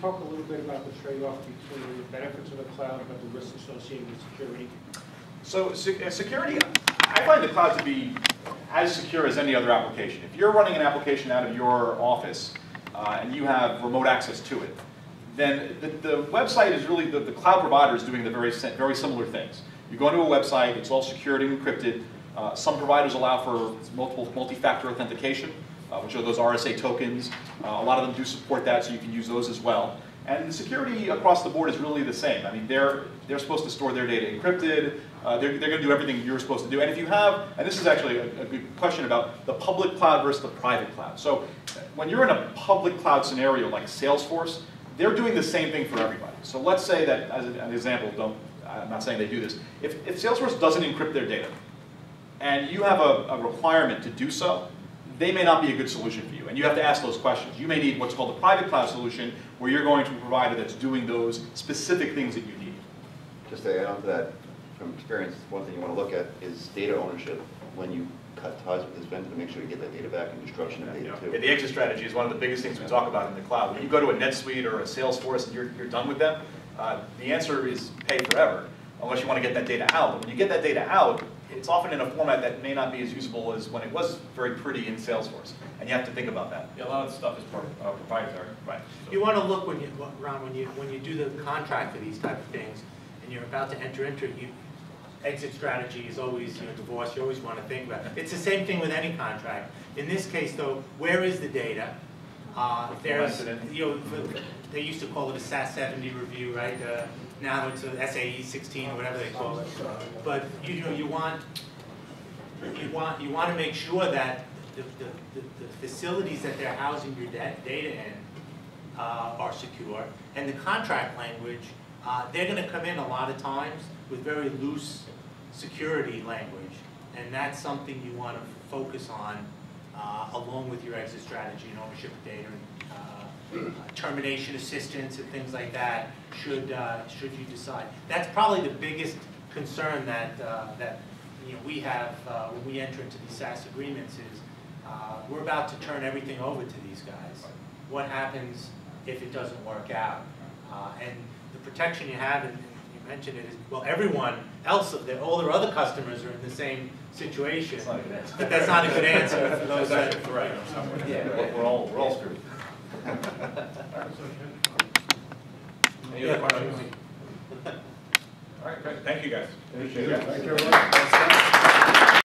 talk a little bit about the trade-off between the benefits of the cloud and the risks associated with security? So security, I find the cloud to be as secure as any other application. If you're running an application out of your office and you have remote access to it, then the website is really, the cloud provider is doing the very similar things. You go into a website, it's all secured and encrypted. Some providers allow for multi-factor authentication, which are those RSA tokens. A lot of them do support that, so you can use those as well. And the security across the board is really the same. I mean, they're supposed to store their data encrypted. They're going to do everything you're supposed to do. And if you have, and this is actually a good question about the public cloud versus the private cloud. So when you're in a public cloud scenario like Salesforce, they're doing the same thing for everybody. So let's say that, as an example, I'm not saying they do this. If Salesforce doesn't encrypt their data, and you have a requirement to do so, they may not be a good solution for you. And you have to ask those questions. You may need what's called a private cloud solution, where you're going to a provider that's doing those specific things that you need. Just to add on to that, from experience, one thing you want to look at is data ownership when you cut ties with this vendor to make sure you get that data back and destruction of data too. Yeah, the exit strategy is one of the biggest things we talk about in the cloud. When you go to a NetSuite or a Salesforce and you're done with them, the answer is pay forever, unless you want to get that data out. But when you get that data out, it's often in a format that may not be as usable as when it was very pretty in Salesforce. And you have to think about that. Yeah, a lot of the stuff is proprietary. Right. So you want to look when you do the contract for these type of things, and you're about to enter into it. Exit strategy is always, divorce. You always want to think about it. It's the same thing with any contract. In this case, though, where is the data? There's, they used to call it a SAS 70 review, right? Now it's a SAE 16 or whatever they call it. But you want to make sure that the facilities that they're housing your data in are secure, and the contract language, they're going to come in a lot of times with very loose security language, and that's something you want to focus on along with your exit strategy and ownership of data and termination assistance and things like that. Should you decide? That's probably the biggest concern that we have when we enter into these SaaS agreements is we're about to turn everything over to these guys. What happens if it doesn't work out? And the protection you have, and you mentioned it, is, well, everyone else, all their other customers are in the same situation. But that's not a good answer for those that are right. Yeah. We're all screwed. Any other questions? All right, great. Thank you guys. Thank you very much.